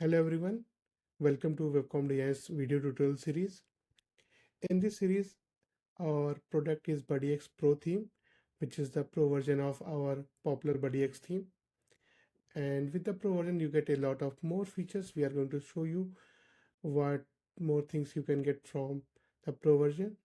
Hello everyone, welcome to Wbcom Designs video tutorial series. In this series, our product is BuddyX Pro theme, which is the pro version of our popular BuddyX theme. And with the pro version, you get a lot of more features. We are going to show you what more things you can get from the pro version.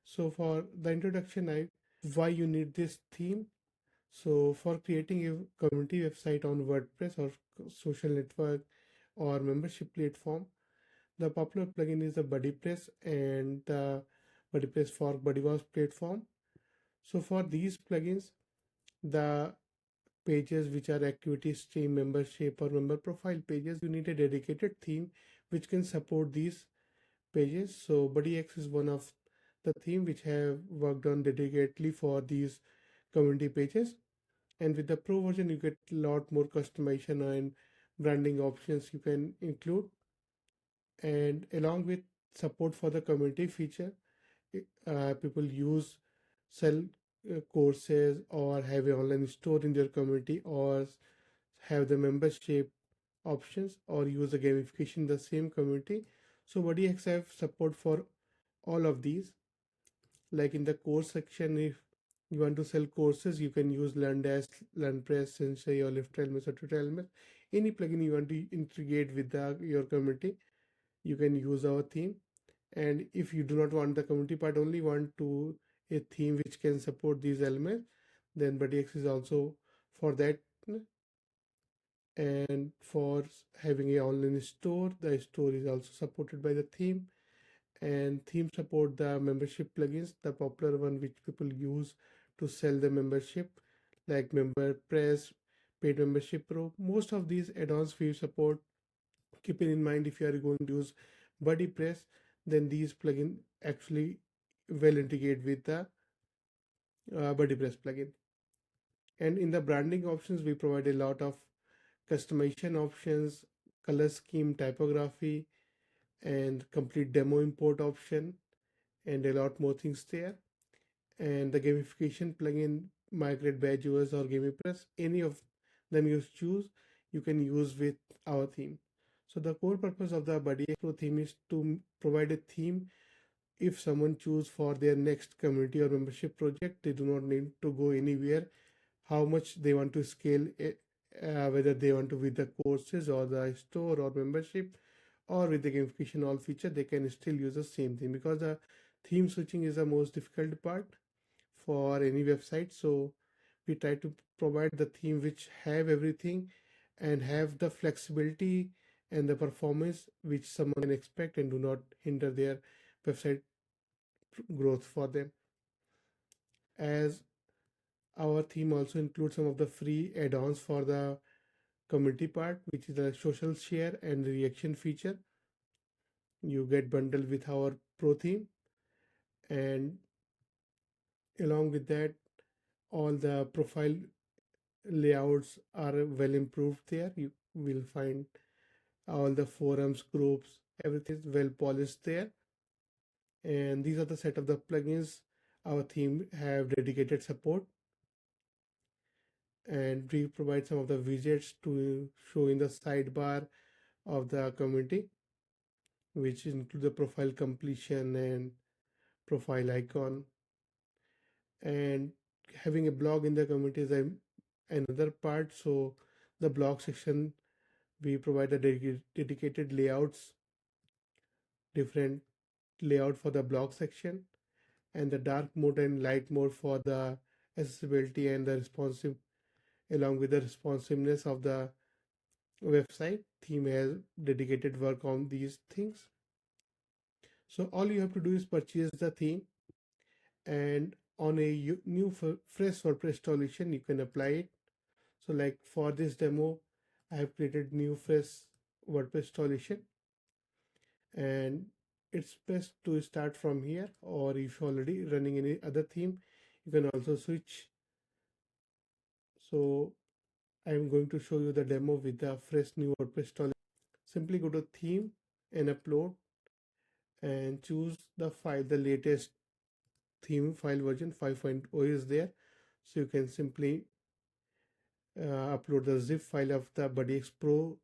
So for the introduction, why you need this theme. So for creating a community website on WordPress or social network or membership platform, the popular plugin is the BuddyPress and the BuddyPress for BuddyWorks platform. So for these plugins, the pages which are activity stream, membership or member profile pages, you need a dedicated theme which can support these pages. So BuddyX is one of the theme which have worked on dedicatedly for these community pages. And with the pro version, you get a lot more customization and branding options you can include. And along with support for the community feature, people use sell courses or have an online store in their community or have the membership options or use the gamification in the same community. So BuddyX have support for all of these. Like in the course section, if you want to sell courses, you can use LearnDash, LearnPress, Sensei or Lift Elements or Tutor Elements. Any plugin you want to integrate with your community, you can use our theme. And if you do not want the community part, only want to a theme which can support these elements, then BuddyX is also for that. And for having a online store, the store is also supported by the theme. And theme support the membership plugins, the popular one which people use to sell the membership, like MemberPress, Paid Membership Pro. Most of these add-ons we support. Keeping in mind, if you are going to use BuddyPress, then these plugin actually well integrate with the BuddyPress plugin. And in the branding options, we provide a lot of customization options, color scheme, typography, and complete demo import option, and a lot more things there. And the gamification plugin, migrate badge users or GamiPress, any of them you choose, you can use with our theme. So the core purpose of the BuddyX Pro theme is to provide a theme. If someone choose for their next community or membership project, they do not need to go anywhere. How much they want to scale it, whether they want to with the courses or the store or membership or with the gamification all feature, they can still use the same thing, because the theme switching is the most difficult part for any website. So we try to provide the theme which have everything and have the flexibility and the performance which someone can expect and do not hinder their website growth for them. As our theme also includes some of the free add-ons for the community part, which is the social share and reaction feature. You get bundled with our pro theme, and along with that, all the profile layouts are well improved there. You will find all the forums, groups, everything is well polished there. And these are the set of the plugins our theme have dedicated support. And we provide some of the widgets to show in the sidebar of the community, which include the profile completion and profile icon. And having a blog in the community is another part. So the blog section, we provide a dedicated layouts, different layout for the blog section, and the dark mode and light mode for the accessibility and the responsive, along with the responsiveness of the website. Theme has dedicated work on these things. So all you have to do is purchase the theme, and on a new fresh WordPress installation you can apply it. So like for this demo, I have created new fresh WordPress installation, and it's best to start from here, or if you're already running any other theme, you can also switch. So I'm going to show you the demo with the fresh new WordPress installation. Simply go to theme and upload and choose the file. The latest theme file version 5.0 is there, so you can simply upload the zip file of the BuddyX Pro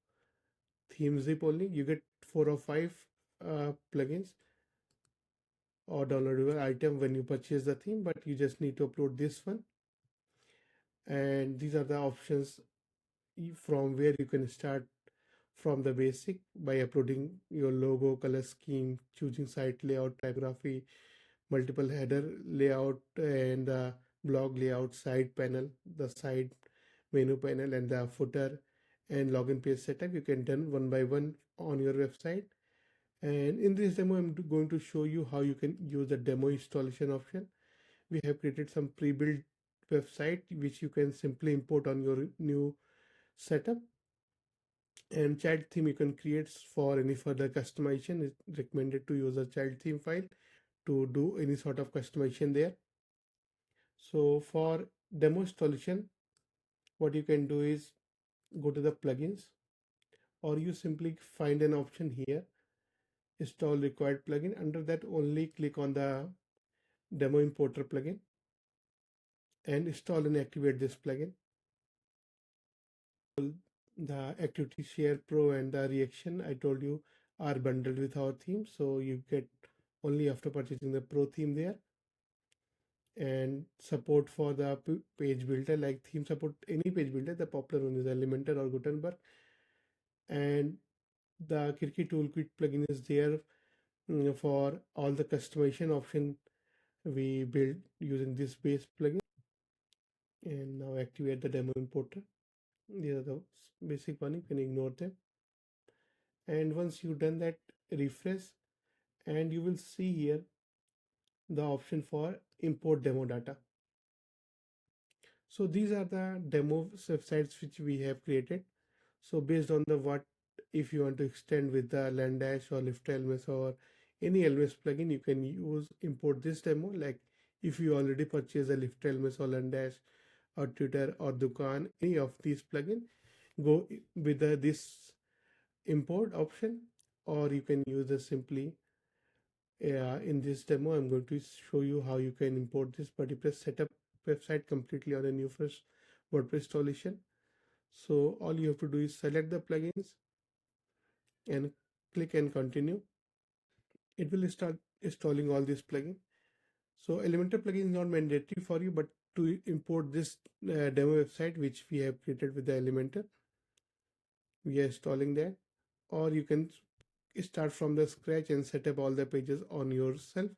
theme zip only. You get 4 or 5 plugins or downloadable item when you purchase the theme, but you just need to upload this one. And these are the options from where you can start from the basic by uploading your logo, color scheme, choosing site layout, typography, multiple header layout, and the blog layout, side panel, the side menu panel, and the footer and login page setup. You can done one by one on your website. And in this demo, I'm going to show you how you can use the demo installation option. We have created some pre-built website which you can simply import on your new setup. And child theme you can create for any further customization. It's recommended to use a child theme file to do any sort of customization there. So for demo installation, what you can do is go to the plugins, or you simply find an option here, install required plugin. Under that, only click on the demo importer plugin and install and activate this plugin. The activity share pro and the reaction I told you are bundled with our theme, so you get only after purchasing the pro theme there. And support for the page builder, like theme support any page builder. The popular one is Elementor or Gutenberg. And the Kirki Toolkit plugin is there for all the customization option we built using this base plugin. And now activate the demo importer. These are the basic one, you can ignore them. And once you've done that, refresh, and you will see here the option for import demo data. So these are the demo websites which we have created. So based on the what, if you want to extend with the land dash or lift LMS or any LMS plugin, you can use import this demo. Like if you already purchase a lift LMS or land dash or Twitter or Dukan, any of these plugin, go with this import option, or you can use this simply. In this demo, I'm going to show you how you can import this WordPress setup website completely on a new fresh WordPress installation. So all you have to do is select the plugins and click and continue. It will start installing all this plugin. So Elementor plugin is not mandatory for you, but to import this demo website which we have created with the Elementor, we are installing that. Or you can start from the scratch and set up all the pages on yourself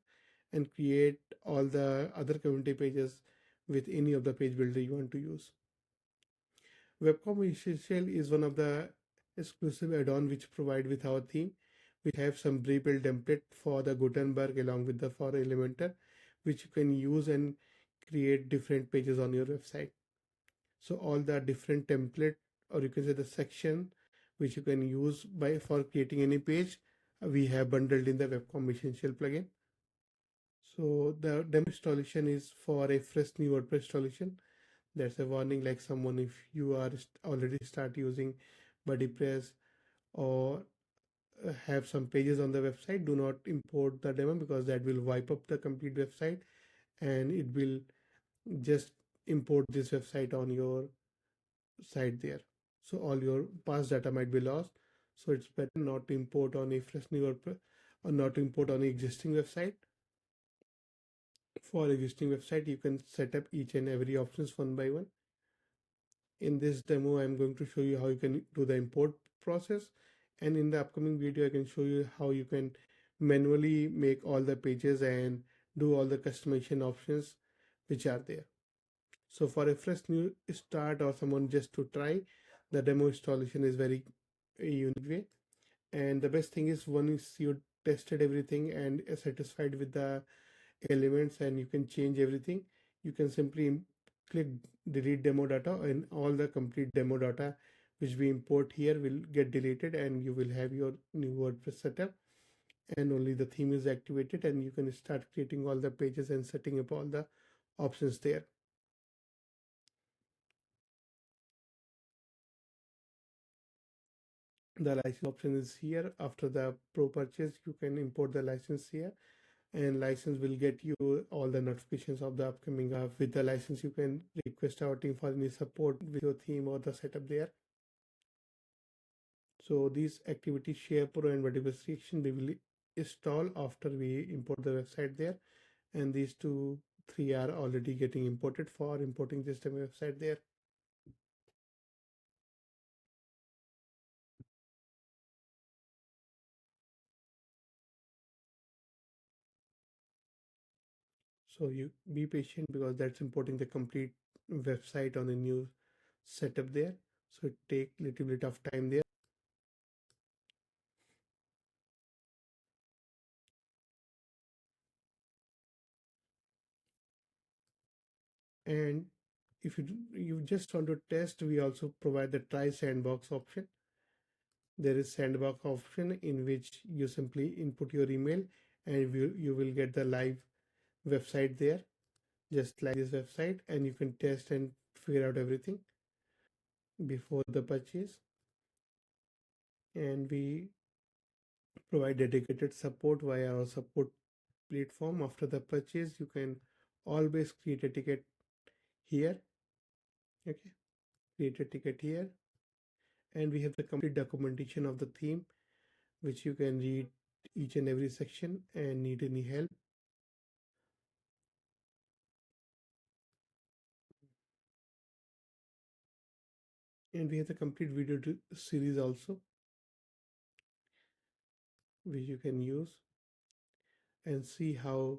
and create all the other community pages with any of the page builder you want to use. Wbcom Essential is one of the exclusive add-on which provide with our theme. We have some pre-built template for the Gutenberg along with the for Elementor, which you can use and create different pages on your website. So all the different template, or you can say the section which you can use by for creating any page, we have bundled in the Wbcom Essential plugin. So the demo installation is for a fresh new WordPress installation. That's a warning, like someone if you are already start using BuddyPress or have some pages on the website, do not import the demo because that will wipe up the complete website and it will just import this website on your site there. So all your past data might be lost. So it's better not to import on a fresh new WordPress or not to import on an existing website. For existing website, you can set up each and every options one by one. In this demo, I'm going to show you how you can do the import process. And in the upcoming video, I can show you how you can manually make all the pages and do all the customization options which are there. So for a fresh new start or someone just to try, the demo installation is very unique way. And the best thing is once you tested everything and are satisfied with the elements and you can change everything, you can simply click delete demo data and all the complete demo data which we import here will get deleted and you will have your new WordPress setup and only the theme is activated and you can start creating all the pages and setting up all the options there. The license option is here. After the pro purchase, you can import the license here and license will get you all the notifications of the upcoming with the license. You can request our team for any support with your theme or the setup there. So these activity share pro and WordPress section we will install after we import the website there, and these three are already getting imported for importing this demo website there. So you be patient because that's importing the complete website on a new setup there. So it take little bit of time there. And if you just want to test, we also provide the try sandbox option. There is sandbox option in which you simply input your email and you will get the live website there, just like this website, and you can test and figure out everything before the purchase. And we provide dedicated support via our support platform. After the purchase, you can always create a ticket here. Okay, create a ticket here, and we have the complete documentation of the theme, which you can read each and every section and need any help. And we have the complete video series also, which you can use and see how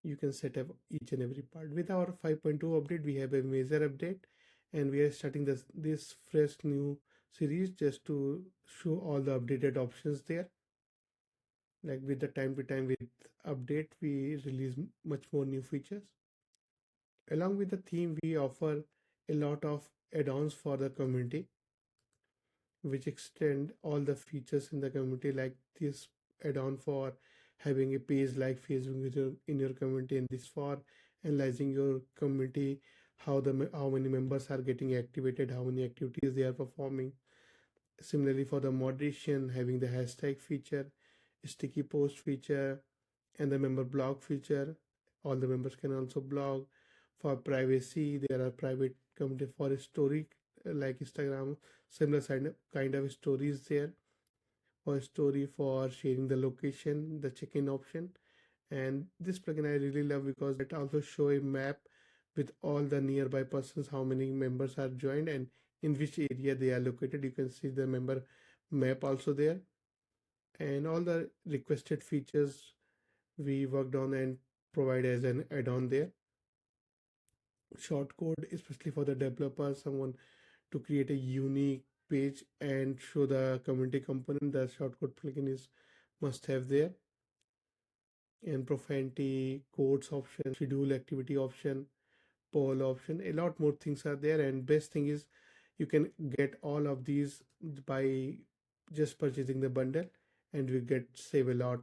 you can set up each and every part. With our 5.2 update, we have a major update, and we are starting this fresh new series just to show all the updated options there. Like with the time to time with update, we release much more new features. Along with the theme, we offer a lot of add-ons for the community, which extend all the features in the community, like this add-on for having a page like Facebook in your community, and this for analyzing your community, how many members are getting activated, how many activities they are performing. Similarly, for the moderation, having the hashtag feature, sticky post feature, and the member blog feature. All the members can also blog. For privacy, there are private community for a story like Instagram, similar kind of stories there. For story, for sharing the location, the check-in option. And this plugin I really love because it also show a map with all the nearby persons, how many members are joined and in which area they are located. You can see the member map also there, and all the requested features we worked on and provide as an add-on there. Short code, especially for the developer, someone to create a unique page and show the community component, the shortcode plugin is must have there. And profanity, codes option, schedule activity option, poll option, a lot more things are there. And best thing is you can get all of these by just purchasing the bundle, and we get save a lot.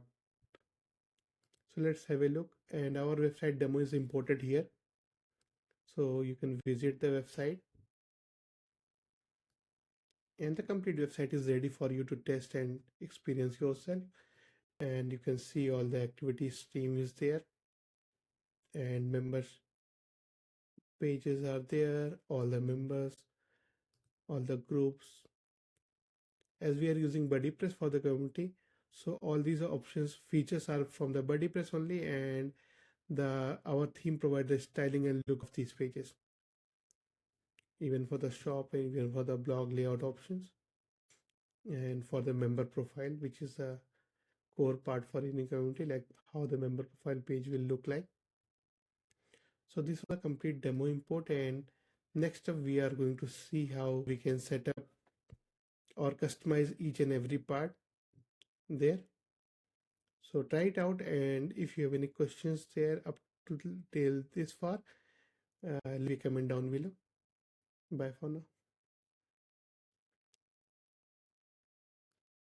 So let's have a look, and our website demo is imported here, so you can visit the website, and the complete website is ready for you to test and experience yourself. And you can see all the activity stream is there, and members pages are there, all the members, all the groups. As we are using BuddyPress for the community, so all these options features are from the BuddyPress only, and the our theme provides the styling and look of these pages, even for the shop and even for the blog layout options, and for the member profile, which is a core part for any community, like how the member profile page will look like. So this was a complete demo import, and next up we are going to see how we can set up or customize each and every part there. So try it out, and if you have any questions there up to till this far, leave a comment down below. Bye for now.